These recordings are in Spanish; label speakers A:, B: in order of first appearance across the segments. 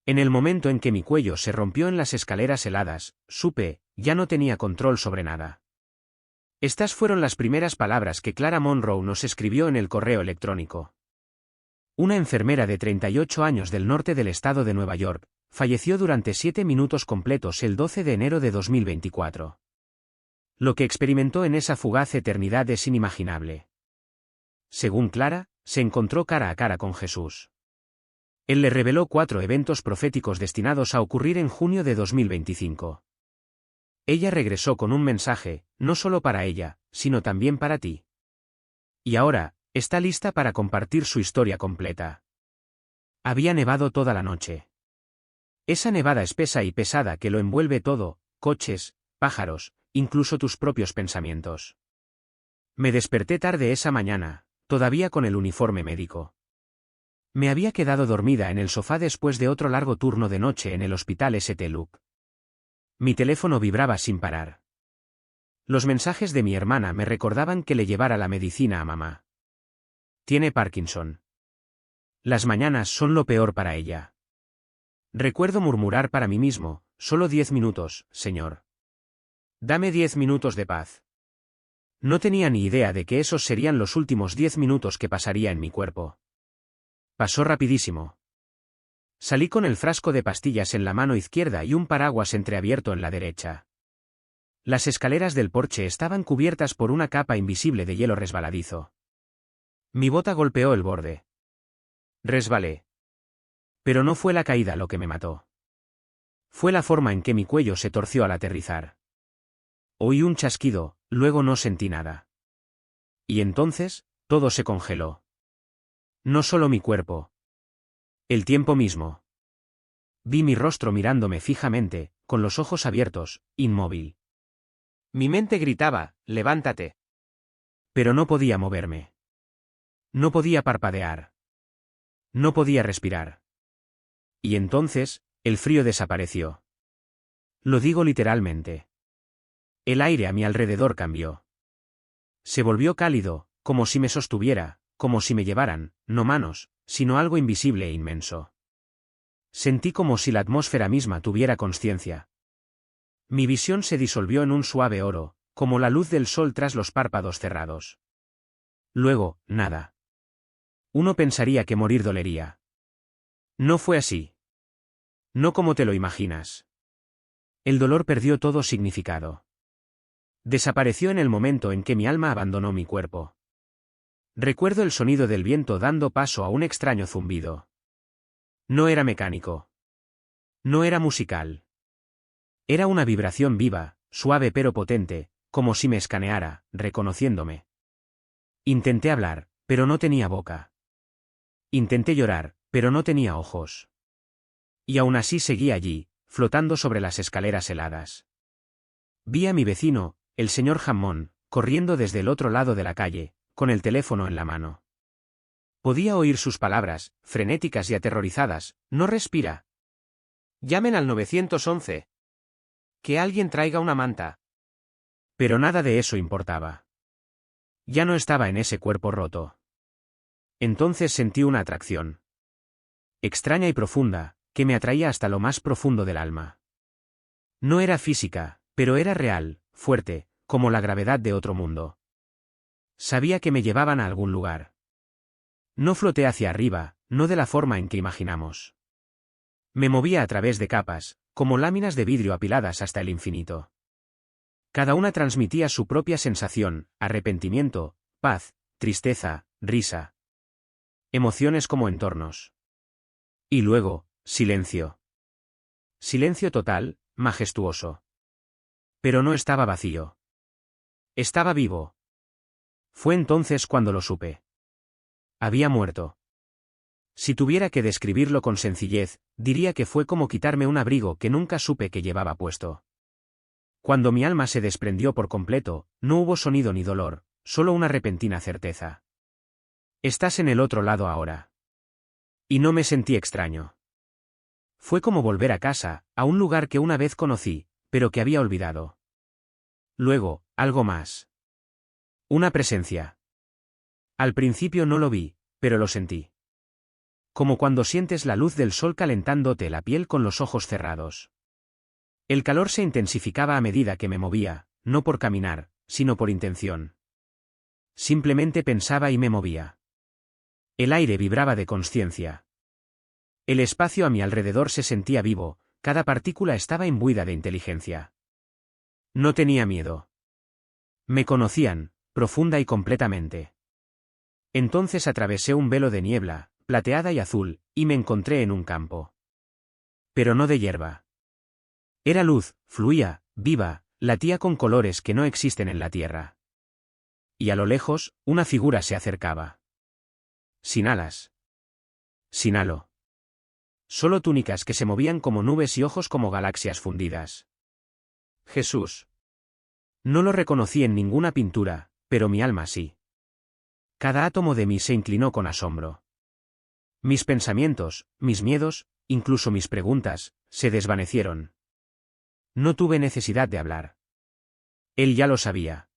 A: En el momento en que mi cuello se rompió en las escaleras heladas, supe, ya no tenía control sobre nada. Estas fueron las primeras palabras que Clara Monroe nos escribió en el correo electrónico. Una enfermera de 38 años del norte del estado de Nueva York, falleció durante 7 minutos completos el 12 de enero de 2024. Lo que experimentó en esa fugaz eternidad es inimaginable. Según Clara, se encontró cara a cara con Jesús. Él le reveló 4 eventos proféticos destinados a ocurrir en junio de 2025. Ella regresó con un mensaje, no solo para ella, sino también para ti. Y ahora, está lista para compartir su historia completa. Había nevado toda la noche. Esa nevada espesa y pesada que lo envuelve todo, coches, pájaros, incluso tus propios pensamientos. Me desperté tarde esa mañana, todavía con el uniforme médico. Me había quedado dormida en el sofá después de otro largo turno de noche en el hospital St. Luke. Mi teléfono vibraba sin parar. Los mensajes de mi hermana me recordaban que le llevara la medicina a mamá. Tiene Parkinson. Las mañanas son lo peor para ella. Recuerdo murmurar para mí mismo, solo 10 minutos, Señor. Dame 10 minutos de paz. No tenía ni idea de que esos serían los últimos 10 minutos que pasaría en mi cuerpo. Pasó rapidísimo. Salí con el frasco de pastillas en la mano izquierda y un paraguas entreabierto en la derecha. Las escaleras del porche estaban cubiertas por una capa invisible de hielo resbaladizo. Mi bota golpeó el borde. Resbalé. Pero no fue la caída lo que me mató. Fue la forma en que mi cuello se torció al aterrizar. Oí un chasquido, luego no sentí nada. Y entonces, todo se congeló. No solo mi cuerpo. El tiempo mismo. Vi mi rostro mirándome fijamente, con los ojos abiertos, inmóvil. Mi mente gritaba, levántate. Pero no podía moverme. No podía parpadear. No podía respirar. Y entonces, el frío desapareció. Lo digo literalmente. El aire a mi alrededor cambió. Se volvió cálido, como si me sostuviera, como si me llevaran, no manos, sino algo invisible e inmenso. Sentí como si la atmósfera misma tuviera conciencia. Mi visión se disolvió en un suave oro, como la luz del sol tras los párpados cerrados. Luego, nada. Uno pensaría que morir dolería. No fue así. No como te lo imaginas. El dolor perdió todo significado. Desapareció en el momento en que mi alma abandonó mi cuerpo. Recuerdo el sonido del viento dando paso a un extraño zumbido. No era mecánico. No era musical. Era una vibración viva, suave pero potente, como si me escaneara, reconociéndome. Intenté hablar, pero no tenía boca. Intenté llorar, pero no tenía ojos. Y aún así seguí allí, flotando sobre las escaleras heladas. Vi a mi vecino, el señor Hammond, corriendo desde el otro lado de la calle, con el teléfono en la mano. Podía oír sus palabras, frenéticas y aterrorizadas, no respira. Llamen al 911. Que alguien traiga una manta. Pero nada de eso importaba. Ya no estaba en ese cuerpo roto. Entonces sentí una atracción. Extraña y profunda, que me atraía hasta lo más profundo del alma. No era física, pero era real, fuerte, como la gravedad de otro mundo. Sabía que me llevaban a algún lugar. No floté hacia arriba, no de la forma en que imaginamos. Me movía a través de capas, como láminas de vidrio apiladas hasta el infinito. Cada una transmitía su propia sensación, arrepentimiento, paz, tristeza, risa. Emociones como entornos. Y luego, silencio. Silencio total, majestuoso. Pero no estaba vacío. Estaba vivo. Fue entonces cuando lo supe. Había muerto. Si tuviera que describirlo con sencillez, diría que fue como quitarme un abrigo que nunca supe que llevaba puesto. Cuando mi alma se desprendió por completo, no hubo sonido ni dolor, solo una repentina certeza. Estás en el otro lado ahora. Y no me sentí extraño. Fue como volver a casa, a un lugar que una vez conocí, pero que había olvidado. Luego, algo más. Una presencia. Al principio no lo vi, pero lo sentí. Como cuando sientes la luz del sol calentándote la piel con los ojos cerrados. El calor se intensificaba a medida que me movía, no por caminar, sino por intención. Simplemente pensaba y me movía. El aire vibraba de consciencia. El espacio a mi alrededor se sentía vivo, cada partícula estaba imbuida de inteligencia. No tenía miedo. Me conocían, profunda y completamente. Entonces atravesé un velo de niebla, plateada y azul, y me encontré en un campo. Pero no de hierba. Era luz, fluía, viva, latía con colores que no existen en la tierra. Y a lo lejos, una figura se acercaba. Sin alas. Sin halo. Solo túnicas que se movían como nubes y ojos como galaxias fundidas. Jesús. No lo reconocí en ninguna pintura, pero mi alma sí. Cada átomo de mí se inclinó con asombro. Mis pensamientos, mis miedos, incluso mis preguntas, se desvanecieron. No tuve necesidad de hablar. Él ya lo sabía.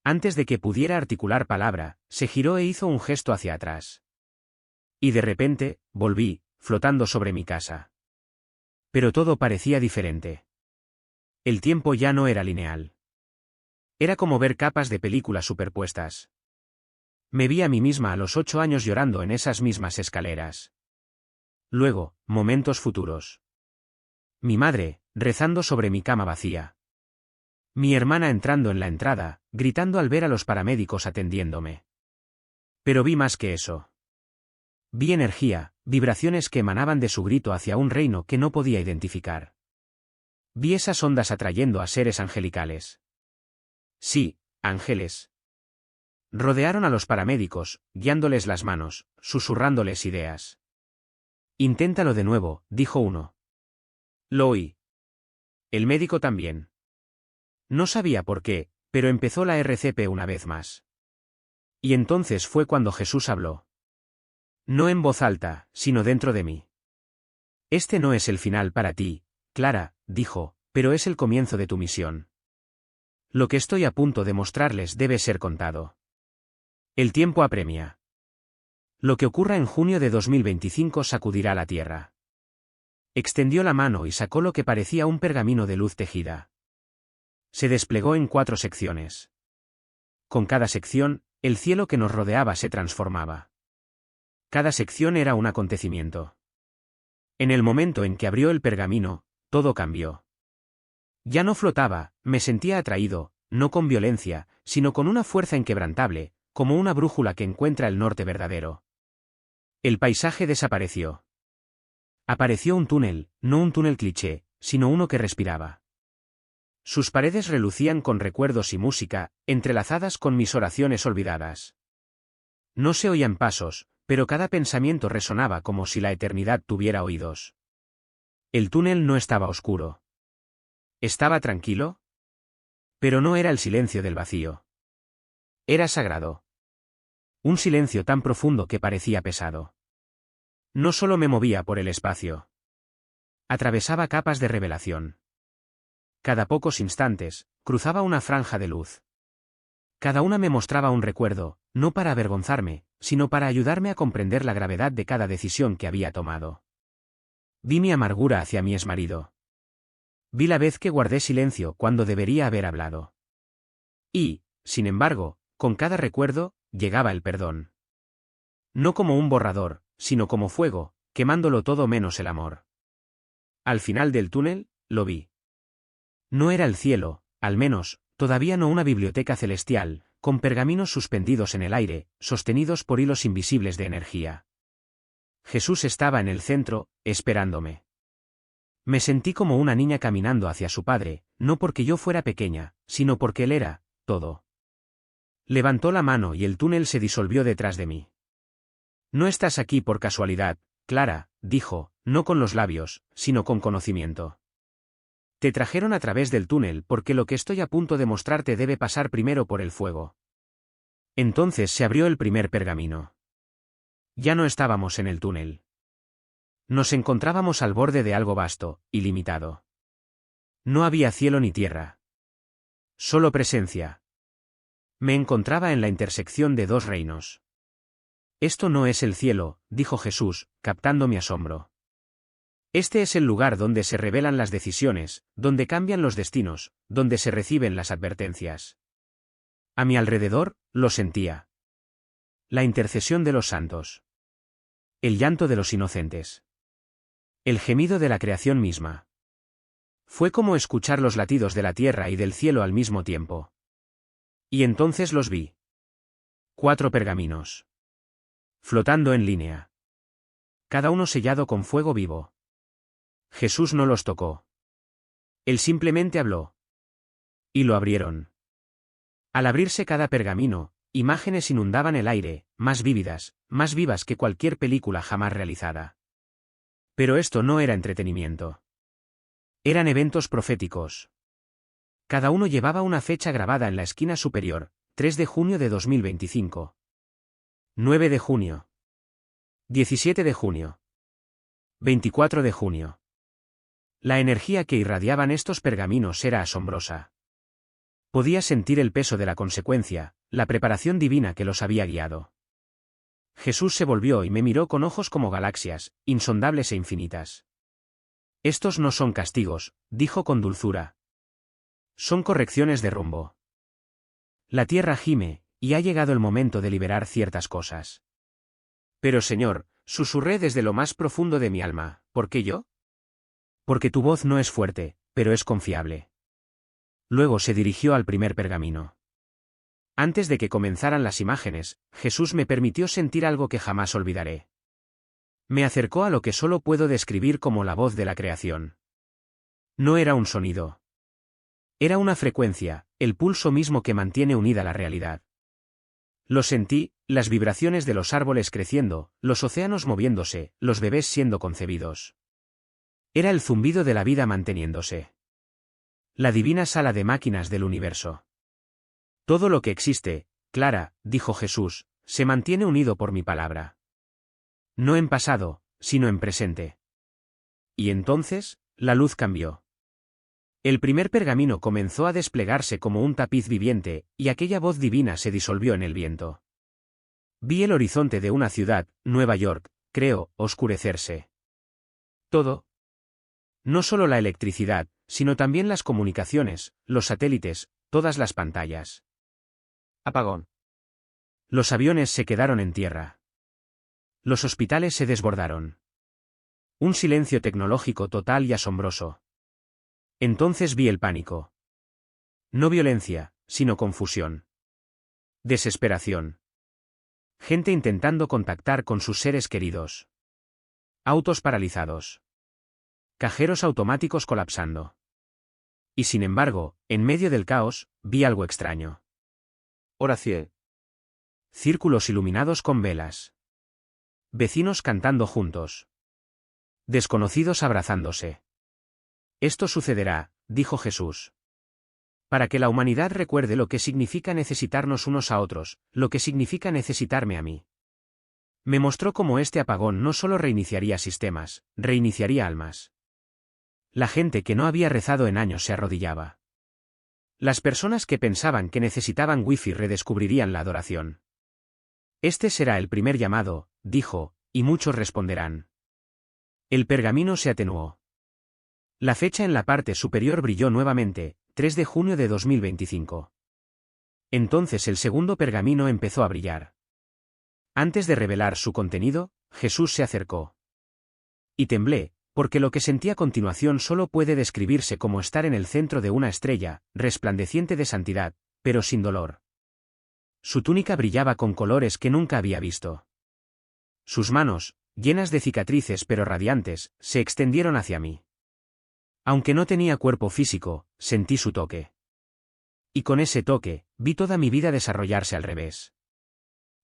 A: Antes de que pudiera articular palabra, se giró e hizo un gesto hacia atrás. Y de repente, volví, flotando sobre mi casa. Pero todo parecía diferente. El tiempo ya no era lineal. Era como ver capas de películas superpuestas. Me vi a mí misma a los 8 años llorando en esas mismas escaleras. Luego, momentos futuros. Mi madre, rezando sobre mi cama vacía. Mi hermana entrando en la entrada, gritando al ver a los paramédicos atendiéndome. Pero vi más que eso. Vi energía, vibraciones que emanaban de su grito hacia un reino que no podía identificar. Vi esas ondas atrayendo a seres angelicales. Sí, ángeles. Rodearon a los paramédicos, guiándoles las manos, susurrándoles ideas. Inténtalo de nuevo, dijo uno. Lo oí. El médico también. No sabía por qué, pero empezó la RCP una vez más. Y entonces fue cuando Jesús habló. No en voz alta, sino dentro de mí. Este no es el final para ti, Clara, dijo, pero es el comienzo de tu misión. Lo que estoy a punto de mostrarles debe ser contado. El tiempo apremia. Lo que ocurra en junio de 2025 sacudirá la Tierra. Extendió la mano y sacó lo que parecía un pergamino de luz tejida. Se desplegó en 4 secciones. Con cada sección, el cielo que nos rodeaba se transformaba. Cada sección era un acontecimiento. En el momento en que abrió el pergamino, todo cambió. Ya no flotaba, me sentía atraído, no con violencia, sino con una fuerza inquebrantable, como una brújula que encuentra el norte verdadero. El paisaje desapareció. Apareció un túnel, no un túnel cliché, sino uno que respiraba. Sus paredes relucían con recuerdos y música, entrelazadas con mis oraciones olvidadas. No se oían pasos, pero cada pensamiento resonaba como si la eternidad tuviera oídos. El túnel no estaba oscuro. ¿Estaba tranquilo? Pero no era el silencio del vacío. Era sagrado. Un silencio tan profundo que parecía pesado. No solo me movía por el espacio. Atravesaba capas de revelación. Cada pocos instantes, cruzaba una franja de luz. Cada una me mostraba un recuerdo, no para avergonzarme, sino para ayudarme a comprender la gravedad de cada decisión que había tomado. Vi mi amargura hacia mi exmarido. Vi la vez que guardé silencio cuando debería haber hablado. Y, sin embargo, con cada recuerdo, llegaba el perdón. No como un borrador, sino como fuego, quemándolo todo menos el amor. Al final del túnel, lo vi. No era el cielo, al menos, todavía no una biblioteca celestial, con pergaminos suspendidos en el aire, sostenidos por hilos invisibles de energía. Jesús estaba en el centro, esperándome. Me sentí como una niña caminando hacia su padre, no porque yo fuera pequeña, sino porque él era, todo. Levantó la mano y el túnel se disolvió detrás de mí. No estás aquí por casualidad, Clara, dijo, no con los labios, sino con conocimiento. Te trajeron a través del túnel porque lo que estoy a punto de mostrarte debe pasar primero por el fuego. Entonces se abrió el primer pergamino. Ya no estábamos en el túnel. Nos encontrábamos al borde de algo vasto, ilimitado. No había cielo ni tierra. Solo presencia. Me encontraba en la intersección de 2 reinos. Esto no es el cielo, dijo Jesús, captando mi asombro. Este es el lugar donde se revelan las decisiones, donde cambian los destinos, donde se reciben las advertencias. A mi alrededor, lo sentía. La intercesión de los santos. El llanto de los inocentes. El gemido de la creación misma. Fue como escuchar los latidos de la tierra y del cielo al mismo tiempo. Y entonces los vi. 4 pergaminos. Flotando en línea. Cada uno sellado con fuego vivo. Jesús no los tocó. Él simplemente habló. Y lo abrieron. Al abrirse cada pergamino, imágenes inundaban el aire, más vívidas, más vivas que cualquier película jamás realizada. Pero esto no era entretenimiento. Eran eventos proféticos. Cada uno llevaba una fecha grabada en la esquina superior, 3 de junio de 2025. 9 de junio. 17 de junio. 24 de junio. La energía que irradiaban estos pergaminos era asombrosa. Podía sentir el peso de la consecuencia, la preparación divina que los había guiado. Jesús se volvió y me miró con ojos como galaxias, insondables e infinitas. Estos no son castigos, dijo con dulzura. Son correcciones de rumbo. La tierra gime, y ha llegado el momento de liberar ciertas cosas. Pero Señor, susurré desde lo más profundo de mi alma, ¿por qué yo? Porque tu voz no es fuerte, pero es confiable. Luego se dirigió al primer pergamino. Antes de que comenzaran las imágenes, Jesús me permitió sentir algo que jamás olvidaré. Me acercó a lo que solo puedo describir como la voz de la creación. No era un sonido. Era una frecuencia, el pulso mismo que mantiene unida la realidad. Lo sentí, las vibraciones de los árboles creciendo, los océanos moviéndose, los bebés siendo concebidos. Era el zumbido de la vida manteniéndose. La divina sala de máquinas del universo. Todo lo que existe, Clara, dijo Jesús, se mantiene unido por mi palabra. No en pasado, sino en presente. Y entonces, la luz cambió. El primer pergamino comenzó a desplegarse como un tapiz viviente, y aquella voz divina se disolvió en el viento. Vi el horizonte de una ciudad, Nueva York, creo, oscurecerse. Todo. No solo la electricidad, sino también las comunicaciones, los satélites, todas las pantallas. Apagón. Los aviones se quedaron en tierra. Los hospitales se desbordaron. Un silencio tecnológico total y asombroso. Entonces vi el pánico. No violencia, sino confusión. Desesperación. Gente intentando contactar con sus seres queridos. Autos paralizados. Cajeros automáticos colapsando. Y sin embargo, en medio del caos, vi algo extraño. Oración. Círculos iluminados con velas. Vecinos cantando juntos. Desconocidos abrazándose. Esto sucederá, dijo Jesús. Para que la humanidad recuerde lo que significa necesitarnos unos a otros, lo que significa necesitarme a mí. Me mostró cómo este apagón no solo reiniciaría sistemas, reiniciaría almas. La gente que no había rezado en años se arrodillaba. Las personas que pensaban que necesitaban wifi redescubrirían la adoración. Este será el primer llamado, dijo, y muchos responderán. El pergamino se atenuó. La fecha en la parte superior brilló nuevamente, 3 de junio de 2025. Entonces el segundo pergamino empezó a brillar. Antes de revelar su contenido, Jesús se acercó. Y temblé, porque lo que sentí a continuación solo puede describirse como estar en el centro de una estrella, resplandeciente de santidad, pero sin dolor. Su túnica brillaba con colores que nunca había visto. Sus manos, llenas de cicatrices pero radiantes, se extendieron hacia mí. Aunque no tenía cuerpo físico, sentí su toque. Y con ese toque, vi toda mi vida desarrollarse al revés.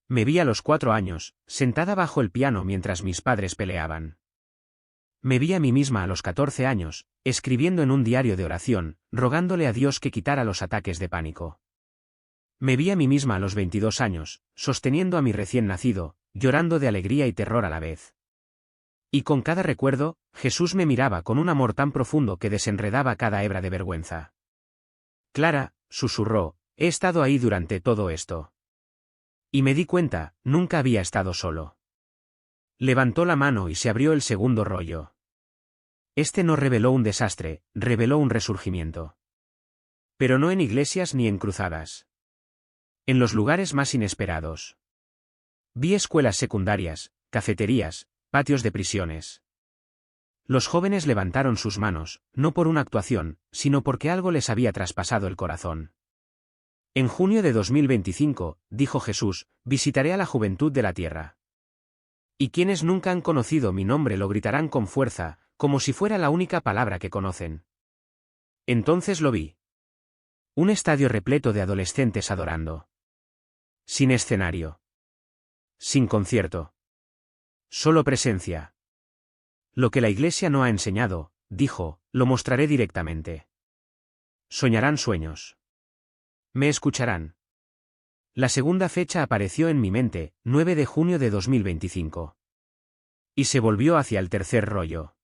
A: Me vi a los 4 años, sentada bajo el piano mientras mis padres peleaban. Me vi a mí misma a los 14 años, escribiendo en un diario de oración, rogándole a Dios que quitara los ataques de pánico. Me vi a mí misma a los 22 años, sosteniendo a mi recién nacido, llorando de alegría y terror a la vez. Y con cada recuerdo, Jesús me miraba con un amor tan profundo que desenredaba cada hebra de vergüenza. Clara, susurró, he estado ahí durante todo esto. Y me di cuenta, nunca había estado solo. Levantó la mano y se abrió el segundo rollo. Este no reveló un desastre, reveló un resurgimiento. Pero no en iglesias ni en cruzadas. En los lugares más inesperados. Vi escuelas secundarias, cafeterías, patios de prisiones. Los jóvenes levantaron sus manos, no por una actuación, sino porque algo les había traspasado el corazón. En junio de 2025, dijo Jesús, visitaré a la juventud de la tierra. Y quienes nunca han conocido mi nombre lo gritarán con fuerza, como si fuera la única palabra que conocen. Entonces lo vi. Un estadio repleto de adolescentes adorando. Sin escenario. Sin concierto. Solo presencia. Lo que la Iglesia no ha enseñado, dijo, lo mostraré directamente. Soñarán sueños. Me escucharán. La segunda fecha apareció en mi mente, 9 de junio de 2025. Y se volvió hacia el tercer rollo.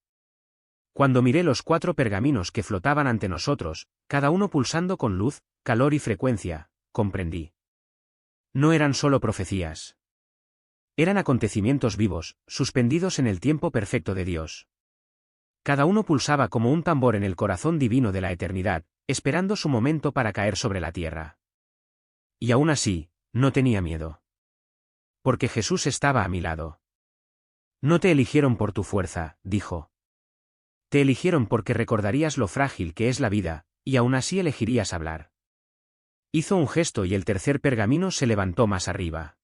A: Cuando miré los 4 pergaminos que flotaban ante nosotros, cada uno pulsando con luz, calor y frecuencia, comprendí. No eran solo profecías. Eran acontecimientos vivos, suspendidos en el tiempo perfecto de Dios. Cada uno pulsaba como un tambor en el corazón divino de la eternidad, esperando su momento para caer sobre la tierra. Y aún así, no tenía miedo. Porque Jesús estaba a mi lado. No te eligieron por tu fuerza, dijo. Te eligieron porque recordarías lo frágil que es la vida, y aún así elegirías hablar. Hizo un gesto y el tercer pergamino se levantó más arriba.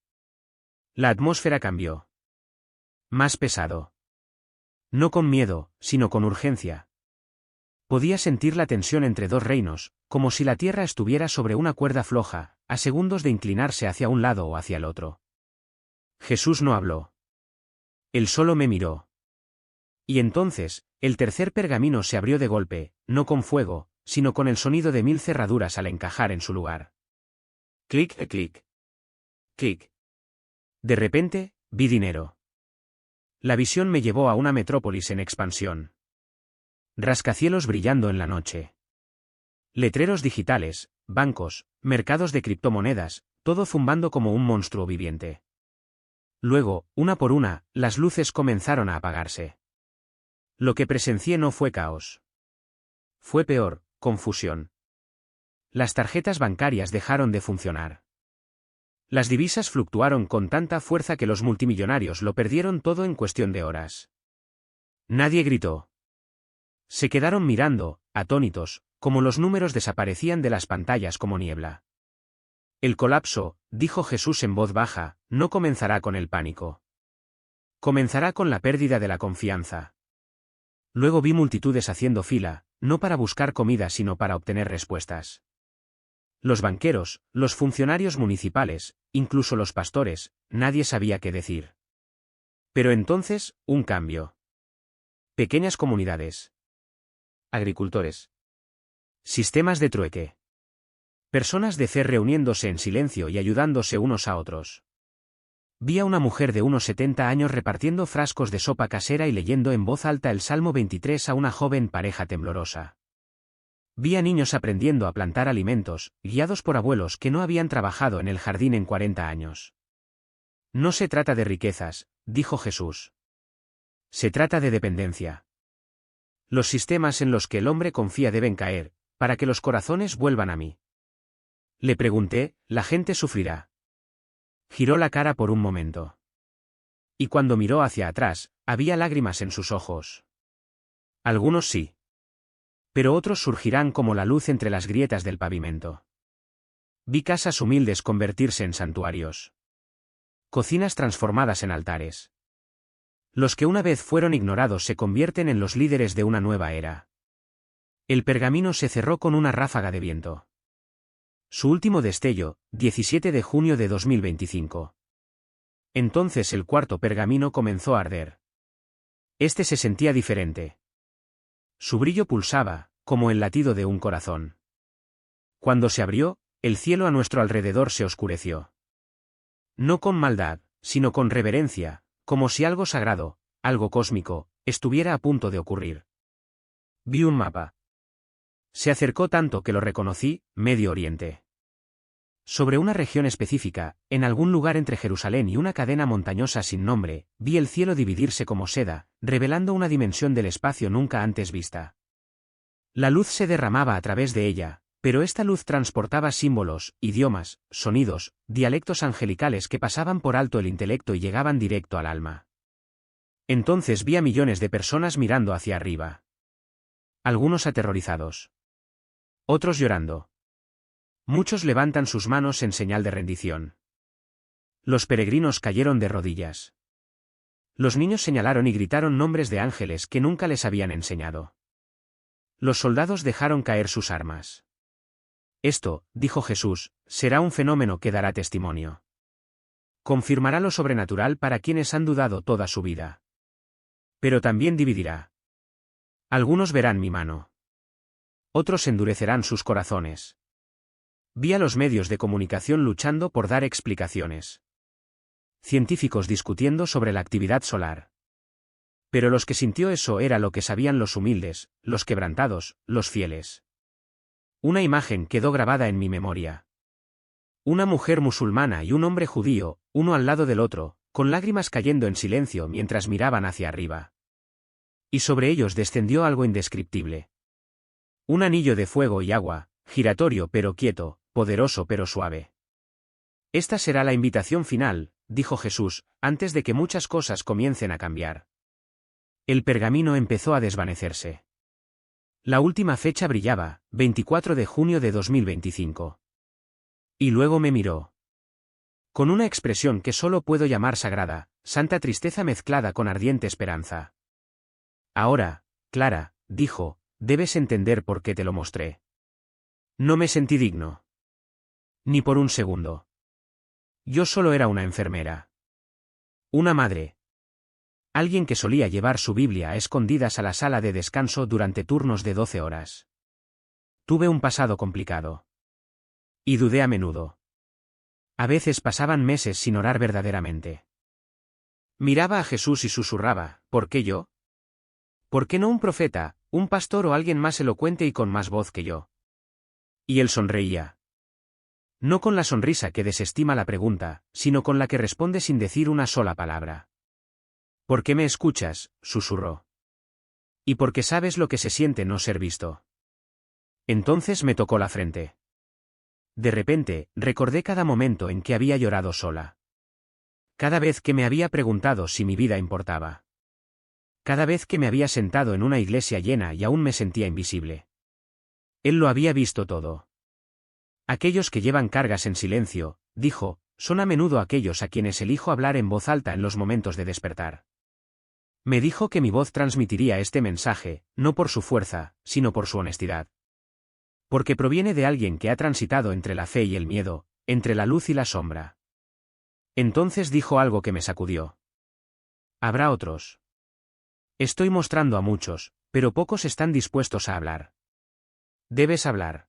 A: La atmósfera cambió. Más pesado. No con miedo, sino con urgencia. Podía sentir la tensión entre 2 reinos, como si la tierra estuviera sobre una cuerda floja, a segundos de inclinarse hacia un lado o hacia el otro. Jesús no habló. Él solo me miró. Y entonces, el tercer pergamino se abrió de golpe, no con fuego, sino con el sonido de 1000 cerraduras al encajar en su lugar. Clic, clic. Clic. De repente, vi dinero. La visión me llevó a una metrópolis en expansión. Rascacielos brillando en la noche. Letreros digitales, bancos, mercados de criptomonedas, todo zumbando como un monstruo viviente. Luego, una por una, las luces comenzaron a apagarse. Lo que presencié no fue caos. Fue peor, confusión. Las tarjetas bancarias dejaron de funcionar. Las divisas fluctuaron con tanta fuerza que los multimillonarios lo perdieron todo en cuestión de horas. Nadie gritó. Se quedaron mirando, atónitos, como los números desaparecían de las pantallas como niebla. El colapso, dijo Jesús en voz baja, no comenzará con el pánico. Comenzará con la pérdida de la confianza. Luego vi multitudes haciendo fila, no para buscar comida sino para obtener respuestas. Los banqueros, los funcionarios municipales, incluso los pastores, nadie sabía qué decir. Pero entonces, un cambio. Pequeñas comunidades. Agricultores. Sistemas de trueque. Personas de fe reuniéndose en silencio y ayudándose unos a otros. Vi a una mujer de unos 70 años repartiendo frascos de sopa casera y leyendo en voz alta el Salmo 23 a una joven pareja temblorosa. Vi a niños aprendiendo a plantar alimentos, guiados por abuelos que no habían trabajado en el jardín en 40 años. No se trata de riquezas, dijo Jesús. Se trata de dependencia. Los sistemas en los que el hombre confía deben caer, para que los corazones vuelvan a mí. Le pregunté, ¿la gente sufrirá? Giró la cara por un momento. Y cuando miró hacia atrás, había lágrimas en sus ojos. Algunos sí. Pero otros surgirán como la luz entre las grietas del pavimento. Vi casas humildes convertirse en santuarios. Cocinas transformadas en altares. Los que una vez fueron ignorados se convierten en los líderes de una nueva era. El pergamino se cerró con una ráfaga de viento. Su último destello, 17 de junio de 2025. Entonces el cuarto pergamino comenzó a arder. Este se sentía diferente. Su brillo pulsaba, como el latido de un corazón. Cuando se abrió, el cielo a nuestro alrededor se oscureció. No con maldad, sino con reverencia, como si algo sagrado, algo cósmico, estuviera a punto de ocurrir. Vi un mapa. Se acercó tanto que lo reconocí, Medio Oriente. Sobre una región específica, en algún lugar entre Jerusalén y una cadena montañosa sin nombre, vi el cielo dividirse como seda, revelando una dimensión del espacio nunca antes vista. La luz se derramaba a través de ella, pero esta luz transportaba símbolos, idiomas, sonidos, dialectos angelicales que pasaban por alto el intelecto y llegaban directo al alma. Entonces vi a millones de personas mirando hacia arriba. Algunos aterrorizados. Otros llorando. Muchos levantan sus manos en señal de rendición. Los peregrinos cayeron de rodillas. Los niños señalaron y gritaron nombres de ángeles que nunca les habían enseñado. Los soldados dejaron caer sus armas. Esto, dijo Jesús, será un fenómeno que dará testimonio. Confirmará lo sobrenatural para quienes han dudado toda su vida. Pero también dividirá. Algunos verán mi mano. Otros endurecerán sus corazones. Vi a los medios de comunicación luchando por dar explicaciones. Científicos discutiendo sobre la actividad solar. Pero los que sintió eso era lo que sabían los humildes, los quebrantados, los fieles. Una imagen quedó grabada en mi memoria. Una mujer musulmana y un hombre judío, uno al lado del otro, con lágrimas cayendo en silencio mientras miraban hacia arriba. Y sobre ellos descendió algo indescriptible. Un anillo de fuego y agua, giratorio pero quieto, poderoso pero suave. Esta será la invitación final, dijo Jesús, antes de que muchas cosas comiencen a cambiar. El pergamino empezó a desvanecerse. La última fecha brillaba, 24 de junio de 2025. Y luego me miró. Con una expresión que solo puedo llamar sagrada, santa tristeza mezclada con ardiente esperanza. Ahora, Clara, dijo, debes entender por qué te lo mostré. No me sentí digno. Ni por un segundo. Yo solo era una enfermera. Una madre. Alguien que solía llevar su Biblia a escondidas a la sala de descanso durante turnos de 12 horas. Tuve un pasado complicado. Y dudé a menudo. A veces pasaban meses sin orar verdaderamente. Miraba a Jesús y susurraba, ¿por qué yo? ¿Por qué no un profeta, un pastor o alguien más elocuente y con más voz que yo? Y él sonreía. No con la sonrisa que desestima la pregunta, sino con la que responde sin decir una sola palabra. ¿Por qué me escuchas?, susurró. Y porque sabes lo que se siente no ser visto. Entonces me tocó la frente. De repente, recordé cada momento en que había llorado sola. Cada vez que me había preguntado si mi vida importaba. Cada vez que me había sentado en una iglesia llena y aún me sentía invisible. Él lo había visto todo. Aquellos que llevan cargas en silencio, dijo, son a menudo aquellos a quienes elijo hablar en voz alta en los momentos de despertar. Me dijo que mi voz transmitiría este mensaje, no por su fuerza, sino por su honestidad. Porque proviene de alguien que ha transitado entre la fe y el miedo, entre la luz y la sombra. Entonces dijo algo que me sacudió. Habrá otros. Estoy mostrando a muchos, pero pocos están dispuestos a hablar. Debes hablar.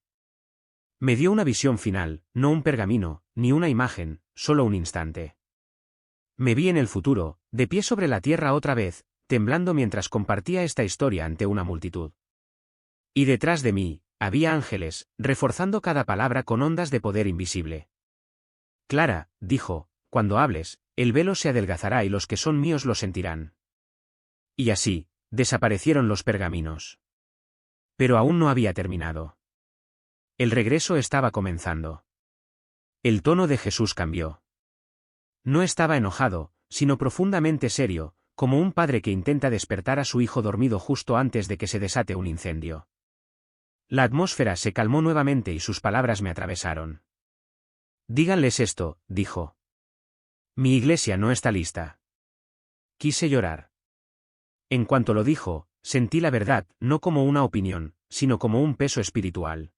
A: Me dio una visión final, no un pergamino, ni una imagen, solo un instante. Me vi en el futuro, de pie sobre la tierra otra vez, temblando mientras compartía esta historia ante una multitud. Y detrás de mí, había ángeles, reforzando cada palabra con ondas de poder invisible. Clara, dijo, cuando hables, el velo se adelgazará y los que son míos lo sentirán. Y así, desaparecieron los pergaminos. Pero aún no había terminado. El regreso estaba comenzando. El tono de Jesús cambió. No estaba enojado, sino profundamente serio, como un padre que intenta despertar a su hijo dormido justo antes de que se desate un incendio. La atmósfera se calmó nuevamente y sus palabras me atravesaron. Díganles esto, dijo. Mi iglesia no está lista. Quise llorar. En cuanto lo dijo, sentí la verdad, no como una opinión, sino como un peso espiritual.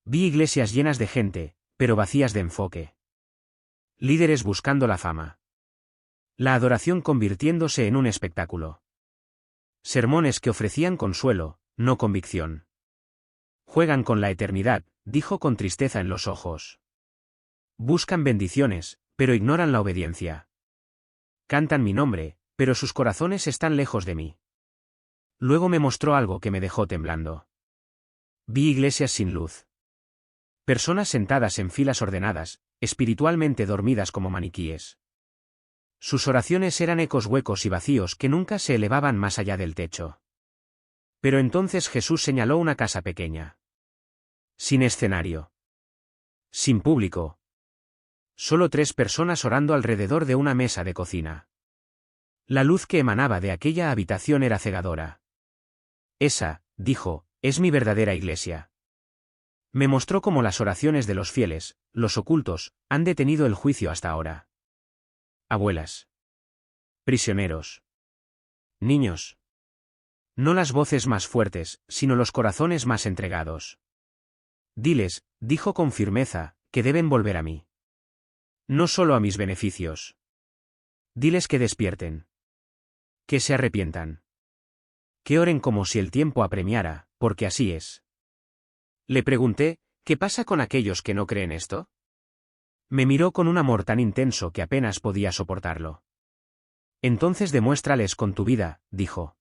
A: Vi iglesias llenas de gente, pero vacías de enfoque. Líderes buscando la fama. La adoración convirtiéndose en un espectáculo. Sermones que ofrecían consuelo, no convicción. Juegan con la eternidad, dijo con tristeza en los ojos. Buscan bendiciones, pero ignoran la obediencia. Cantan mi nombre, pero sus corazones están lejos de mí. Luego me mostró algo que me dejó temblando. Vi iglesias sin luz. Personas sentadas en filas ordenadas, espiritualmente dormidas como maniquíes. Sus oraciones eran ecos huecos y vacíos que nunca se elevaban más allá del techo. Pero entonces Jesús señaló una casa pequeña. Sin escenario. Sin público. Solo 3 personas orando alrededor de una mesa de cocina. La luz que emanaba de aquella habitación era cegadora. Esa, dijo, es mi verdadera iglesia. Me mostró cómo las oraciones de los fieles, los ocultos, han detenido el juicio hasta ahora. Abuelas. Prisioneros. Niños. No las voces más fuertes, sino los corazones más entregados. Diles, dijo con firmeza, que deben volver a mí. No solo a mis beneficios. Diles que despierten. Que se arrepientan. Que oren como si el tiempo apremiara, porque así es. Le pregunté, ¿qué pasa con aquellos que no creen esto? Me miró con un amor tan intenso que apenas podía soportarlo. Entonces demuéstrales con tu vida, dijo.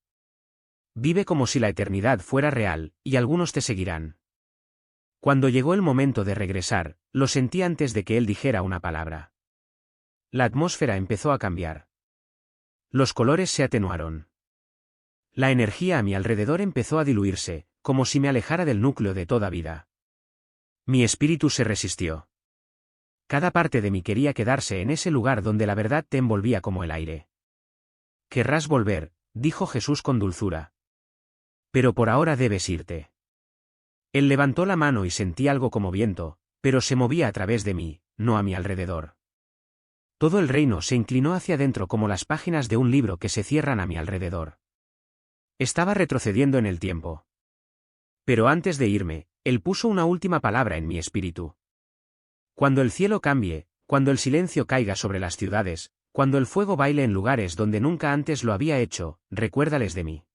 A: Vive como si la eternidad fuera real, y algunos te seguirán. Cuando llegó el momento de regresar, lo sentí antes de que él dijera una palabra. La atmósfera empezó a cambiar. Los colores se atenuaron. La energía a mi alrededor empezó a diluirse, como si me alejara del núcleo de toda vida. Mi espíritu se resistió. Cada parte de mí quería quedarse en ese lugar donde la verdad te envolvía como el aire. Querrás volver, dijo Jesús con dulzura. Pero por ahora debes irte. Él levantó la mano y sentí algo como viento, pero se movía a través de mí, no a mi alrededor. Todo el reino se inclinó hacia adentro como las páginas de un libro que se cierran a mi alrededor. Estaba retrocediendo en el tiempo. Pero antes de irme, él puso una última palabra en mi espíritu. Cuando el cielo cambie, cuando el silencio caiga sobre las ciudades, cuando el fuego baile en lugares donde nunca antes lo había hecho, recuérdales de mí.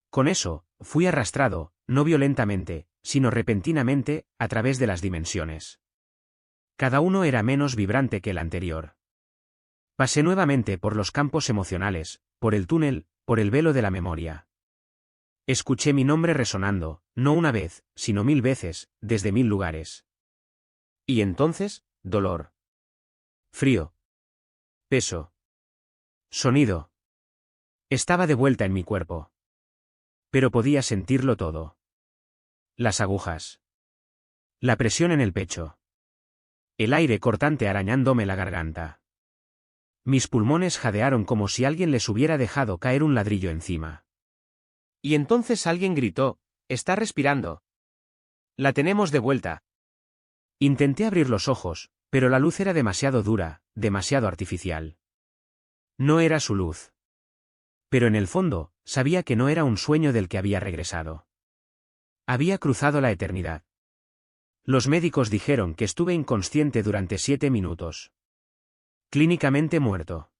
A: Con eso, fui arrastrado, no violentamente, sino repentinamente, a través de las dimensiones. Cada uno era menos vibrante que el anterior. Pasé nuevamente por los campos emocionales, por el túnel, por el velo de la memoria. Escuché mi nombre resonando, no una vez, sino 1000 veces, desde 1000 lugares. Y entonces, dolor. Frío. Peso. Sonido. Estaba de vuelta en mi cuerpo. Pero podía sentirlo todo. Las agujas. La presión en el pecho. El aire cortante arañándome la garganta. Mis pulmones jadearon como si alguien les hubiera dejado caer un ladrillo encima. Y entonces alguien gritó, «¡Está respirando! ¡La tenemos de vuelta!». Intenté abrir los ojos, pero la luz era demasiado dura, demasiado artificial. No era su luz. Pero en el fondo, sabía que no era un sueño del que había regresado. Había cruzado la eternidad. Los médicos dijeron que estuve inconsciente durante 7 minutos. Clínicamente muerto.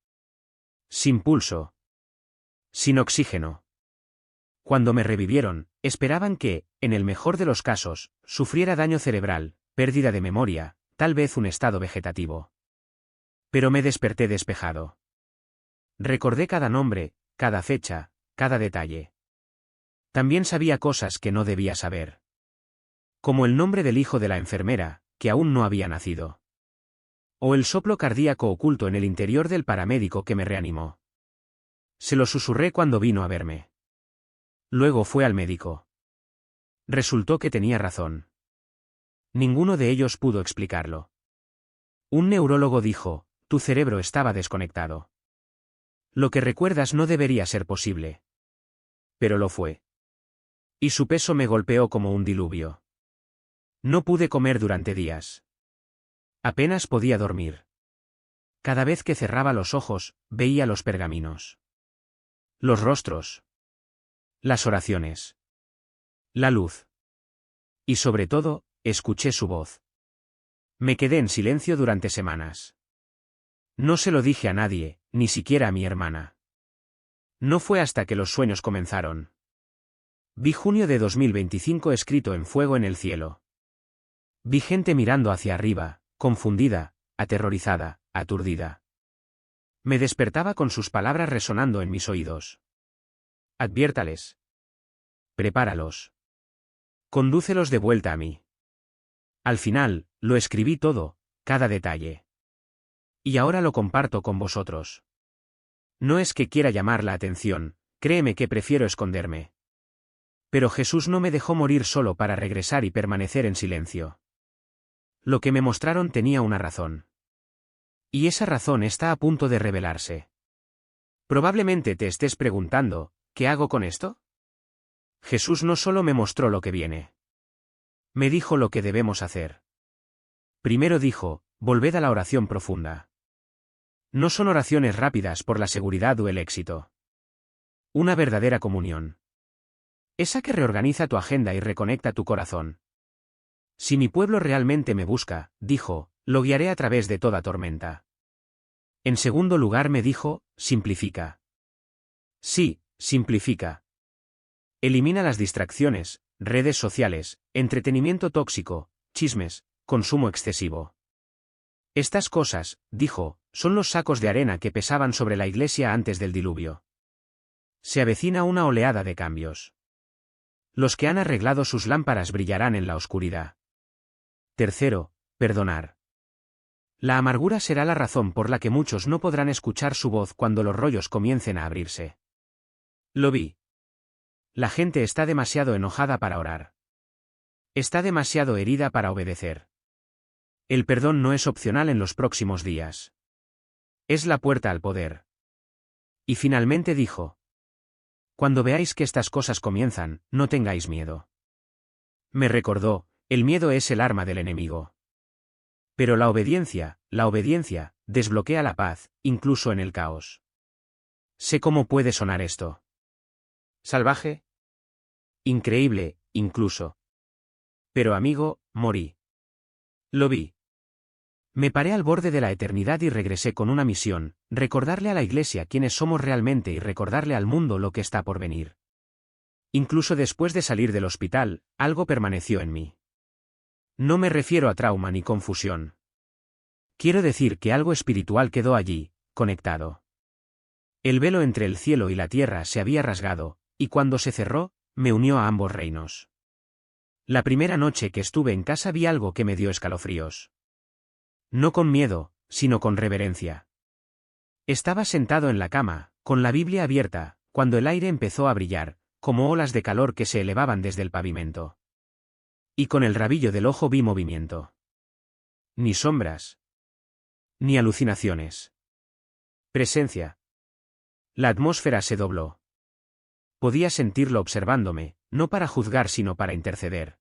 A: Sin pulso. Sin oxígeno. Cuando me revivieron, esperaban que, en el mejor de los casos, sufriera daño cerebral, pérdida de memoria, tal vez un estado vegetativo. Pero me desperté despejado. Recordé cada nombre, cada fecha, cada detalle. También sabía cosas que no debía saber. Como el nombre del hijo de la enfermera, que aún no había nacido. O el soplo cardíaco oculto en el interior del paramédico que me reanimó. Se lo susurré cuando vino a verme. Luego fue al médico. Resultó que tenía razón. Ninguno de ellos pudo explicarlo. Un neurólogo dijo, tu cerebro estaba desconectado. Lo que recuerdas no debería ser posible. Pero lo fue. Y su peso me golpeó como un diluvio. No pude comer durante días. Apenas podía dormir. Cada vez que cerraba los ojos, veía los pergaminos. Los rostros. Las oraciones. La luz. Y sobre todo, escuché su voz. Me quedé en silencio durante semanas. No se lo dije a nadie, ni siquiera a mi hermana. No fue hasta que los sueños comenzaron. Vi junio de 2025 escrito en fuego en el cielo. Vi gente mirando hacia arriba, confundida, aterrorizada, aturdida. Me despertaba con sus palabras resonando en mis oídos. Adviértales. Prepáralos. Condúcelos de vuelta a mí. Al final, lo escribí todo, cada detalle. Y ahora lo comparto con vosotros. No es que quiera llamar la atención, créeme que prefiero esconderme. Pero Jesús no me dejó morir solo para regresar y permanecer en silencio. Lo que me mostraron tenía una razón. Y esa razón está a punto de revelarse. Probablemente te estés preguntando, ¿qué hago con esto? Jesús no solo me mostró lo que viene. Me dijo lo que debemos hacer. Primero dijo, volved a la oración profunda. No son oraciones rápidas por la seguridad o el éxito. Una verdadera comunión. Esa que reorganiza tu agenda y reconecta tu corazón. Si mi pueblo realmente me busca, dijo, lo guiaré a través de toda tormenta. En segundo lugar me dijo, simplifica. Sí, simplifica. Elimina las distracciones, redes sociales, entretenimiento tóxico, chismes, consumo excesivo. Estas cosas, dijo, son los sacos de arena que pesaban sobre la iglesia antes del diluvio. Se avecina una oleada de cambios. Los que han arreglado sus lámparas brillarán en la oscuridad. Tercero, perdonar. La amargura será la razón por la que muchos no podrán escuchar su voz cuando los rollos comiencen a abrirse. Lo vi. La gente está demasiado enojada para orar. Está demasiado herida para obedecer. El perdón no es opcional en los próximos días. Es la puerta al poder. Y finalmente dijo: cuando veáis que estas cosas comienzan, no tengáis miedo. Me recordó, el miedo es el arma del enemigo. Pero la obediencia, desbloquea la paz, incluso en el caos. Sé cómo puede sonar esto. ¿Salvaje? Increíble, incluso. Pero amigo, morí. Lo vi. Me paré al borde de la eternidad y regresé con una misión, recordarle a la Iglesia quiénes somos realmente y recordarle al mundo lo que está por venir. Incluso después de salir del hospital, algo permaneció en mí. No me refiero a trauma ni confusión. Quiero decir que algo espiritual quedó allí, conectado. El velo entre el cielo y la tierra se había rasgado, y cuando se cerró, me unió a ambos reinos. La primera noche que estuve en casa vi algo que me dio escalofríos. No con miedo, sino con reverencia. Estaba sentado en la cama, con la Biblia abierta, cuando el aire empezó a brillar, como olas de calor que se elevaban desde el pavimento. Y con el rabillo del ojo vi movimiento. Ni sombras. Ni alucinaciones. Presencia. La atmósfera se dobló. Podía sentirlo observándome, no para juzgar sino para interceder.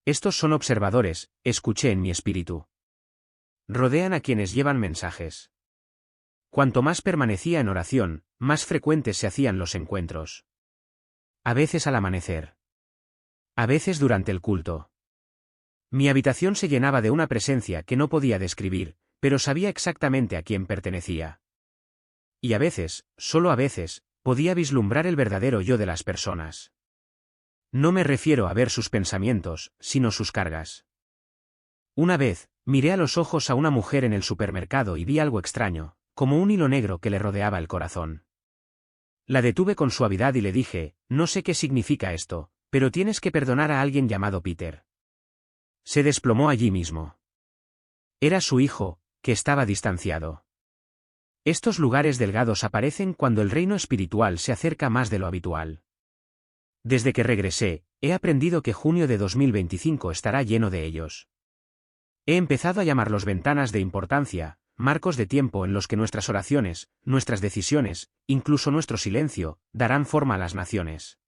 A: Estos son observadores, escuché en mi espíritu. Rodean a quienes llevan mensajes. Cuanto más permanecía en oración, más frecuentes se hacían los encuentros. A veces al amanecer. A veces durante el culto. Mi habitación se llenaba de una presencia que no podía describir, pero sabía exactamente a quién pertenecía. Y a veces, solo a veces, podía vislumbrar el verdadero yo de las personas. No me refiero a ver sus pensamientos, sino sus cargas. Una vez, miré a los ojos a una mujer en el supermercado y vi algo extraño, como un hilo negro que le rodeaba el corazón. La detuve con suavidad y le dije: no sé qué significa esto, pero tienes que perdonar a alguien llamado Peter. Se desplomó allí mismo. Era su hijo, que estaba distanciado. Estos lugares delgados aparecen cuando el reino espiritual se acerca más de lo habitual. Desde que regresé, he aprendido que junio de 2025 estará lleno de ellos. He empezado a llamarlos ventanas de importancia, marcos de tiempo en los que nuestras oraciones, nuestras decisiones, incluso nuestro silencio, darán forma a las naciones.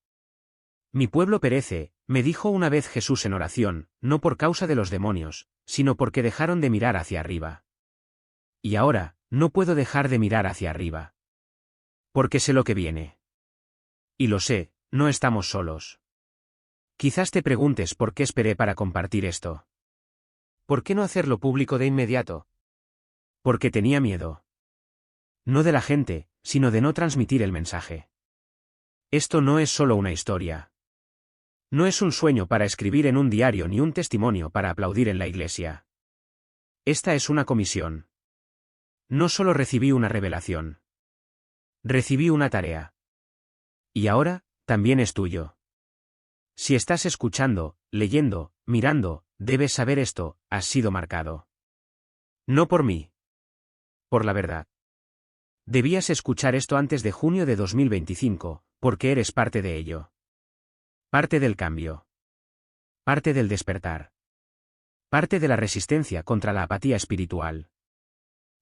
A: Mi pueblo perece, me dijo una vez Jesús en oración, no por causa de los demonios, sino porque dejaron de mirar hacia arriba. Y ahora, no puedo dejar de mirar hacia arriba. Porque sé lo que viene. Y lo sé, no estamos solos. Quizás te preguntes por qué esperé para compartir esto. ¿Por qué no hacerlo público de inmediato? Porque tenía miedo. No de la gente, sino de no transmitir el mensaje. Esto no es solo una historia. No es un sueño para escribir en un diario ni un testimonio para aplaudir en la iglesia. Esta es una comisión. No solo recibí una revelación. Recibí una tarea. Y ahora, también es tuyo. Si estás escuchando, leyendo, mirando, debes saber esto, has sido marcado. No por mí. Por la verdad. Debías escuchar esto antes de junio de 2025, porque eres parte de ello. Parte del cambio. Parte del despertar. Parte de la resistencia contra la apatía espiritual.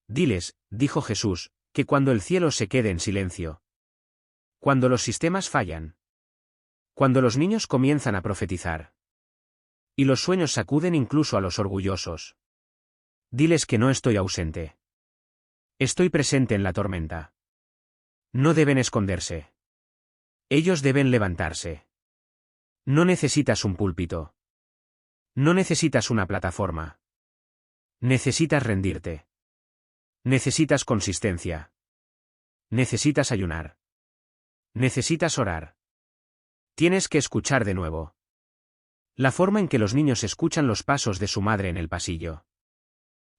A: Diles, dijo Jesús, que cuando el cielo se quede en silencio. Cuando los sistemas fallan. Cuando los niños comienzan a profetizar. Y los sueños sacuden incluso a los orgullosos. Diles que no estoy ausente. Estoy presente en la tormenta. No deben esconderse. Ellos deben levantarse. No necesitas un púlpito. No necesitas una plataforma. Necesitas rendirte. Necesitas consistencia. Necesitas ayunar. Necesitas orar. Tienes que escuchar de nuevo. La forma en que los niños escuchan los pasos de su madre en el pasillo.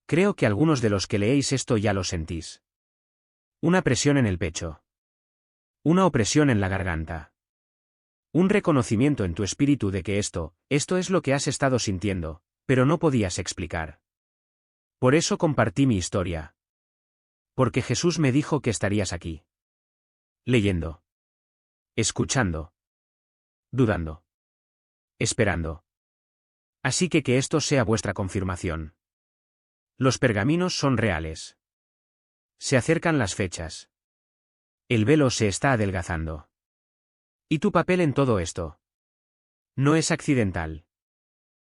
A: Creo que algunos de los que leéis esto ya lo sentís. Una presión en el pecho. Una opresión en la garganta. Un reconocimiento en tu espíritu de que esto es lo que has estado sintiendo, pero no podías explicar. Por eso compartí mi historia. Porque Jesús me dijo que estarías aquí. Leyendo. Escuchando. Dudando. Esperando. Así que esto sea vuestra confirmación. Los pergaminos son reales. Se acercan las fechas. El velo se está adelgazando. ¿Y tu papel en todo esto? No es accidental.